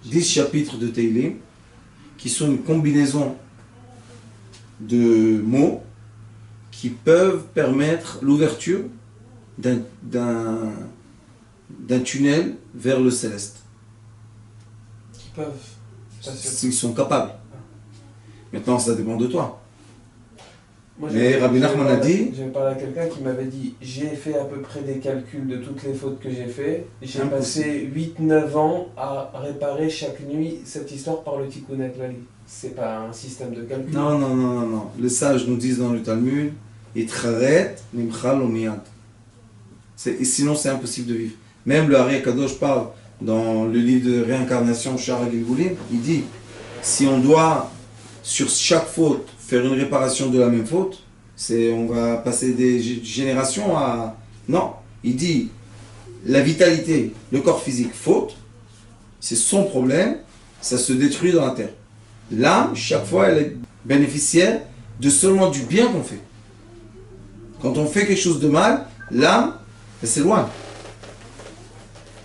10 chapitres de Teilim, qui sont une combinaison de mots qui peuvent permettre l'ouverture d'un tunnel vers le céleste. Qui peuvent. Ils sont capables. Maintenant, ça dépend de toi. Moi, mais Rabbi Nachman a dit... J'ai parlé à quelqu'un qui m'avait dit, j'ai fait à peu près des calculs de toutes les fautes que j'ai fait. J'ai passé 8-9 ans à réparer chaque nuit cette histoire par le tikkun aklali. C'est pas un système de calcul. Non, non, non, non, non. Les sages nous disent dans le Talmud, Itcharet nimchal omiyad. Sinon, c'est impossible de vivre. Même le Ari Kadosh parle dans le livre de réincarnation Shara Gilgulim, il dit, si on doit sur chaque faute faire une réparation de la même faute, on va passer des générations à... Non, il dit, la vitalité, le corps physique, faute, c'est son problème, ça se détruit dans la terre. L'âme, chaque fois, elle est bénéficiaire de seulement du bien qu'on fait. Quand on fait quelque chose de mal, l'âme, elle s'éloigne.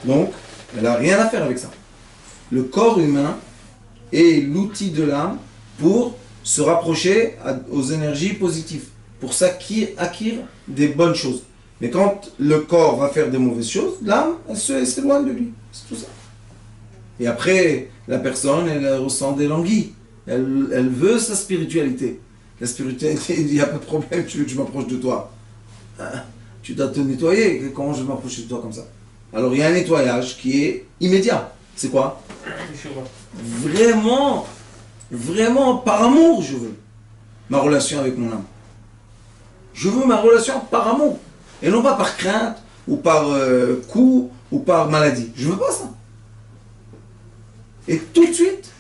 Donc, elle n'a rien à faire avec ça. Le corps humain est l'outil de l'âme pour se rapprocher aux énergies positives, pour acquérir des bonnes choses. Mais quand le corps va faire des mauvaises choses, l'âme, elle s'éloigne de lui. C'est tout ça. Et après, la personne, elle ressent des languies. Elle veut sa spiritualité. La spiritualité, il n'y a pas de problème, tu veux que je m'approche de toi. Tu dois te nettoyer. Comment je vais m'approcher de toi comme ça? Alors il y a un nettoyage qui est immédiat. C'est quoi? Vraiment, vraiment, par amour, je veux ma relation avec mon âme. Je veux ma relation par amour. Et non pas par crainte, ou par coup, ou par maladie. Je veux pas ça. Et tout de suite,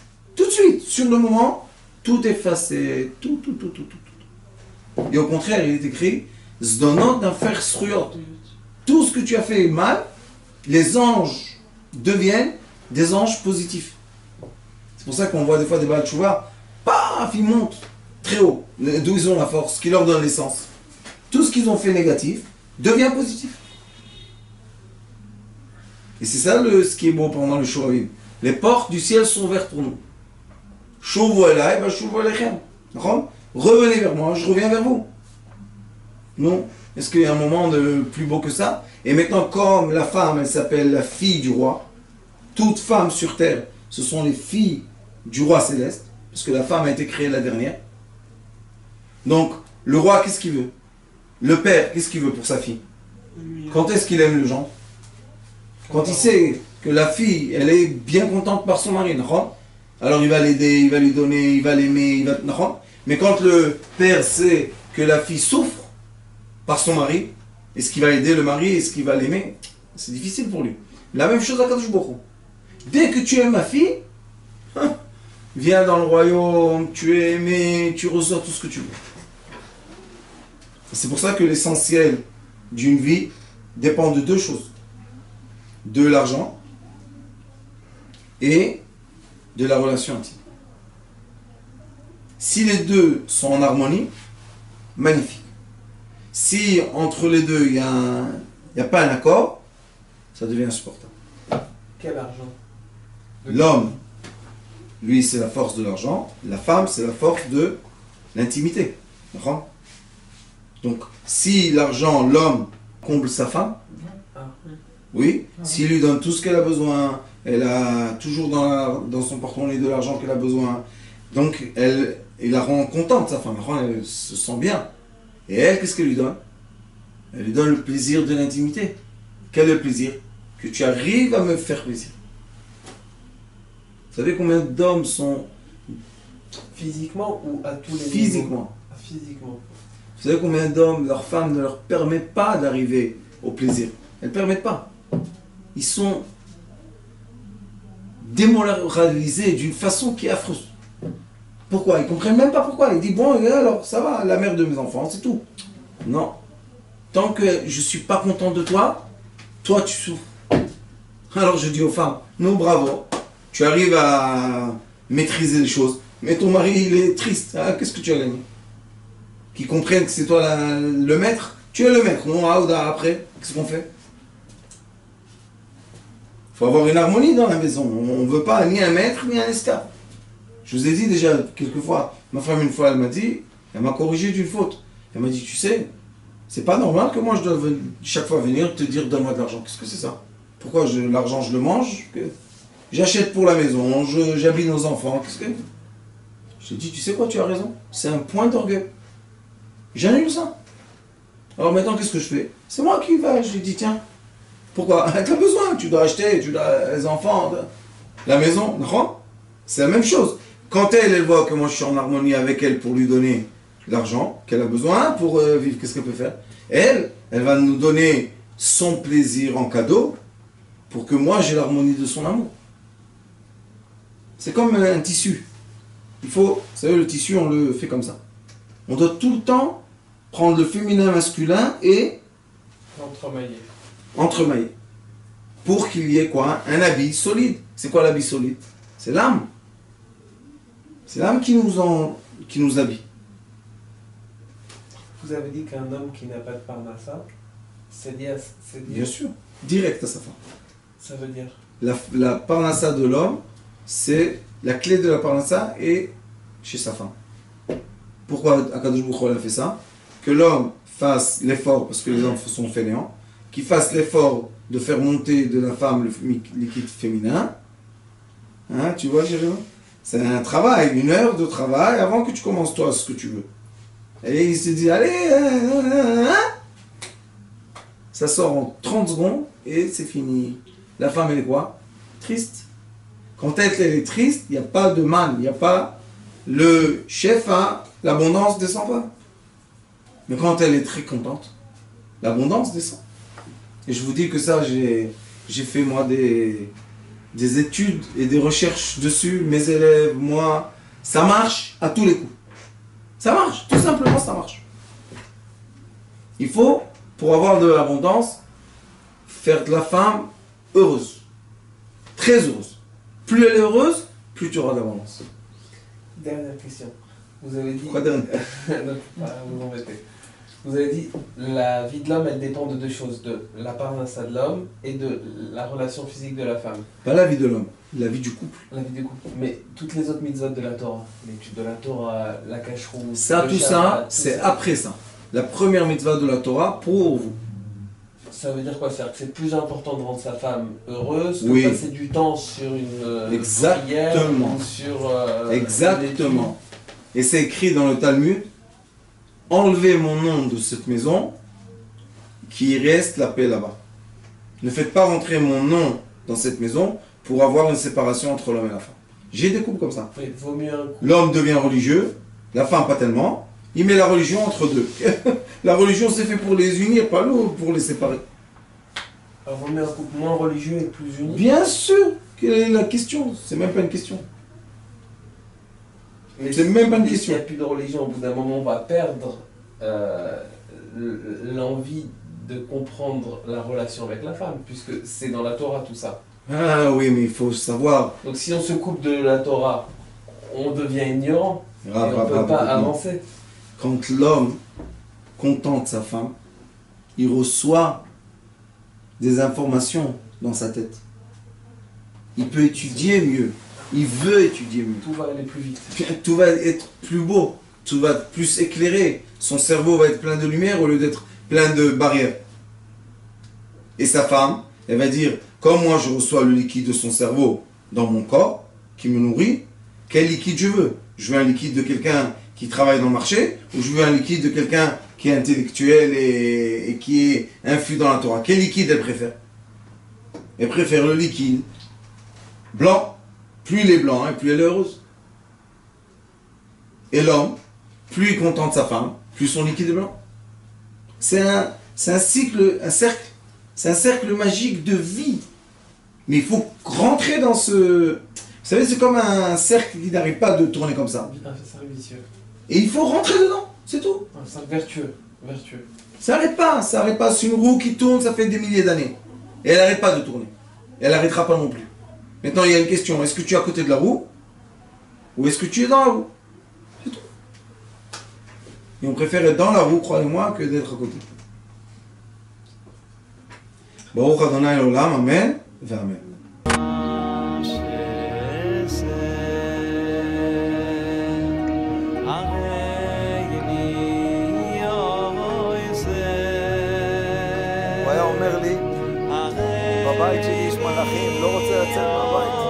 sur le moment, tout effacé, tout. Et au contraire, il est écrit, Zdonot d'un fer sruyot. Tout ce que tu as fait mal, les anges deviennent des anges positifs. C'est pour ça qu'on voit des fois des Baal Tshuva, paf, ils montent très haut, d'où ils ont la force, qui leur donne l'essence. Tout ce qu'ils ont fait négatif devient positif. Et c'est ça ce qui est beau pendant le Shuravim. Les portes du ciel sont ouvertes pour nous. Shuvu elai, va shuvu elechem. Revenez vers moi, je reviens vers vous. Non? Est-ce qu'il y a un moment de plus beau que ça? Et maintenant, comme la femme, elle s'appelle la fille du roi, toutes femmes sur terre, ce sont les filles du roi céleste, parce que la femme a été créée la dernière. Donc, le roi, qu'est-ce qu'il veut? Le père, qu'est-ce qu'il veut pour sa fille? Quand est-ce qu'il aime le gendre? Quand il sait que la fille, elle est bien contente par son mari, alors il va l'aider, il va lui donner, il va l'aimer, il va... Mais quand le père sait que la fille souffre par son mari. Est-ce qu'il va aider le mari? Est-ce qu'il va l'aimer? C'est difficile pour lui. La même chose à Kadosh Baruch Hu. Dès que tu aimes ma fille, viens dans le royaume, tu es aimé, tu reçois tout ce que tu veux. C'est pour ça que l'essentiel d'une vie dépend de deux choses. De l'argent et de la relation intime. Si les deux sont en harmonie, magnifique. Si entre les deux il n'y a pas un accord, ça devient insupportable. Quel argent? L'homme, lui, c'est la force de l'argent. La femme, c'est la force de l'intimité. D'accord? Donc, si l'argent, l'homme, comble sa femme, oui, s'il lui donne tout ce qu'elle a besoin, elle a toujours dans son porte-monnaie de l'argent qu'elle a besoin, donc il la rend contente, sa femme, elle se sent bien. Et elle, qu'est-ce qu'elle lui donne? Elle lui donne le plaisir de l'intimité. Quel est le plaisir? Que tu arrives à me faire plaisir. Vous savez combien d'hommes sont... Physiquement ou à tous les niveaux? Physiquement. Physiquement. Vous savez combien d'hommes, leur femme ne leur permet pas d'arriver au plaisir? Elles ne permettent pas. Ils sont démoralisés d'une façon qui est affreuse. Pourquoi? Ils ne comprennent même pas pourquoi. Ils disent, bon, alors, ça va, la mère de mes enfants, c'est tout. Non. Tant que je ne suis pas content de toi, toi tu souffres. Alors je dis aux femmes, non, bravo, tu arrives à maîtriser les choses, mais ton mari, il est triste. Ah, qu'est-ce que tu as gagné? Qu'ils comprennent que c'est toi le maître, tu es le maître. Non, après, qu'est-ce qu'on fait? Il faut avoir une harmonie dans la maison. On ne veut pas ni un maître, ni un esclave. Je vous ai dit déjà quelques fois, ma femme une fois, elle m'a corrigé d'une faute. Elle m'a dit, tu sais, c'est pas normal que moi je dois chaque fois venir te dire donne-moi de l'argent. Qu'est-ce que c'est ça? Pourquoi l'argent je le mange? J'achète pour la maison, j'habille nos enfants. Qu'est-ce que... Je te dis, tu sais quoi, tu as raison. C'est un point d'orgueil. J'annule ça. Alors maintenant, qu'est-ce que je fais? C'est moi qui vais. Je lui dis, tiens, pourquoi? Tu as besoin, tu dois acheter, tu dois les enfants, la maison. Non? C'est la même chose. Quand elle voit que moi je suis en harmonie avec elle pour lui donner l'argent qu'elle a besoin pour vivre, qu'est-ce qu'elle peut faire? Elle va nous donner son plaisir en cadeau pour que moi j'ai l'harmonie de son amour. C'est comme un tissu. Il faut, vous savez, le tissu, on le fait comme ça. On doit tout le temps prendre le féminin masculin et entremailler. Pour qu'il y ait quoi? Un habit solide. C'est quoi l'habit solide? C'est l'âme. C'est l'âme qui nous habille. Vous avez dit qu'un homme qui n'a pas de parnassa, c'est lié. Bien sûr, direct à sa femme. Ça veut dire? La parnassa de l'homme, c'est la clé de la parnassa est chez sa femme. Pourquoi Akadosh Baruch Hu a fait ça? Que l'homme fasse l'effort, parce que les hommes sont fainéants, qu'il fasse l'effort de faire monter de la femme le liquide féminin. Hein, tu vois, Jérémy? C'est un travail, 1 heure de travail avant que tu commences toi ce que tu veux. Et il se dit, allez, ça sort en 30 secondes et c'est fini. La femme, elle est quoi? Triste. Quand elle est triste, il n'y a pas de manne, il n'y a pas le chef à l'abondance descend pas. Mais quand elle est très contente, l'abondance descend. Et je vous dis que ça, j'ai fait moi des études et des recherches dessus, mes élèves, moi, ça marche à tous les coups. Ça marche, tout simplement ça marche. Il faut, pour avoir de l'abondance, faire de la femme heureuse. Très heureuse. Plus elle est heureuse, plus tu auras d'abondance. Dernière question. Vous avez dit... Quoi dernière? vous embêtez. Vous avez dit la vie de l'homme, elle dépend de 2 choses, de la parnassa de l'homme et de la relation physique de la femme. Pas la vie de l'homme, la vie du couple. La vie du couple. Mais toutes les autres mitzvot de la Torah, l'étude de la Torah, la cacheroute... Ça, tout ça, c'est après ça. La première mitzvah de la Torah pour vous. Ça veut dire quoi? C'est-à-dire que c'est plus important de rendre sa femme heureuse que oui. de passer du temps sur une exactement. prière ou sur... exactement. Et c'est écrit dans le Talmud, enlevez mon nom de cette maison, qu'il reste la paix là-bas. Ne faites pas rentrer mon nom dans cette maison pour avoir une séparation entre l'homme et la femme. J'ai des couples comme ça. Oui, vaut mieux un couple. L'homme devient religieux, la femme pas tellement, Il met la religion entre deux. La religion, c'est fait pour les unir, pas pour les séparer. Alors, on met un couple moins religieux et plus uni. Bien sûr. Quelle est la question? C'est même pas une question. Mais C'est même pas une s'il question. n'y a plus de religion, au bout d'un moment, on va perdre l'envie de comprendre la relation avec la femme, puisque c'est dans la Torah tout ça. Ah oui, mais il faut savoir. Donc si on se coupe de la Torah, on devient ignorant et on ne peut pas Écoute-moi. avancer. Quand l'homme contente sa femme, il reçoit des informations dans sa tête. Il peut étudier mieux. Il veut étudier mieux. Tout va aller plus vite. Tout va être plus beau. Tout va être plus éclairé. Son cerveau va être plein de lumière au lieu d'être plein de barrières. Et sa femme, elle va dire, comme moi je reçois le liquide de son cerveau dans mon corps, qui me nourrit, quel liquide je veux? Je veux un liquide de quelqu'un qui travaille dans le marché, ou je veux un liquide de quelqu'un qui est intellectuel et qui est infus dans la Torah? Quel liquide elle préfère? Elle préfère le liquide blanc. Plus il est blanc, plus elle est heureuse. Et l'homme, plus il contente sa femme, plus son liquide est blanc. C'est un cycle, un cercle. C'est un cercle magique de vie. Mais il faut rentrer dans ce... Vous savez, c'est comme un cercle qui n'arrive pas de tourner comme ça. Un cercle vicieux. Et il faut rentrer dedans, c'est tout. Un cercle vertueux. Ça n'arrête pas, ça n'arrête pas. C'est une roue qui tourne, ça fait des milliers d'années. Et elle n'arrête pas de tourner. Et elle n'arrêtera pas non plus. Maintenant, il y a une question. Est-ce que tu es à côté de la roue? Ou est-ce que tu es dans la roue? C'est tout. Et on préfère être dans la roue, croyez-moi, que d'être à côté. Baruch Adonai Olam, Amen, et Amen. הוא היה אומר לי, בבית שלי יש מלאכים, לא רוצה לצאת מהבית.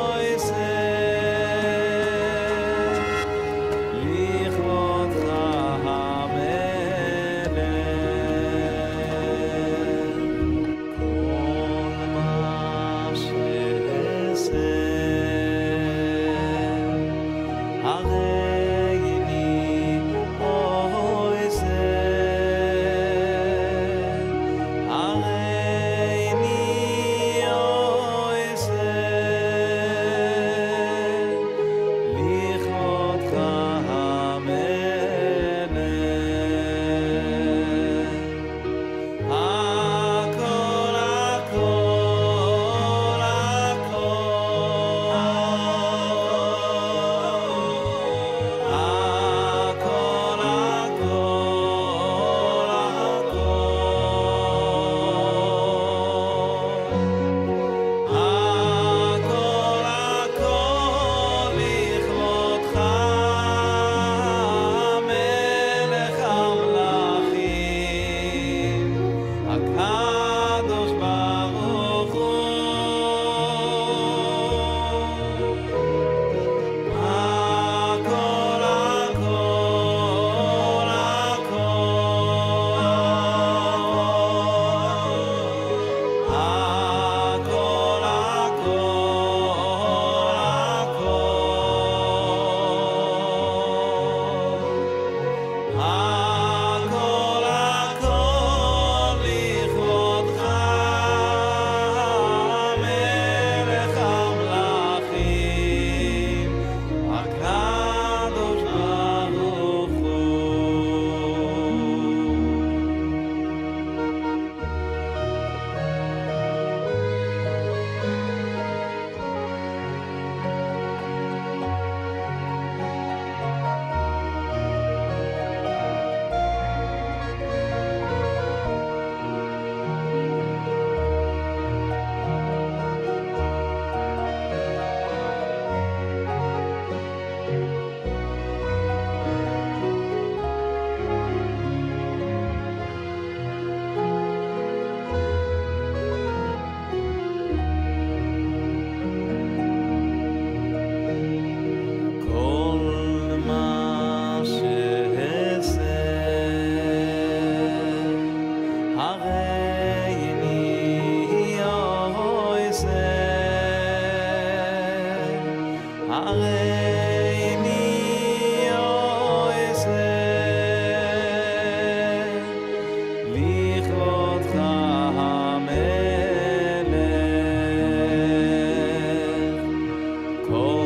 כל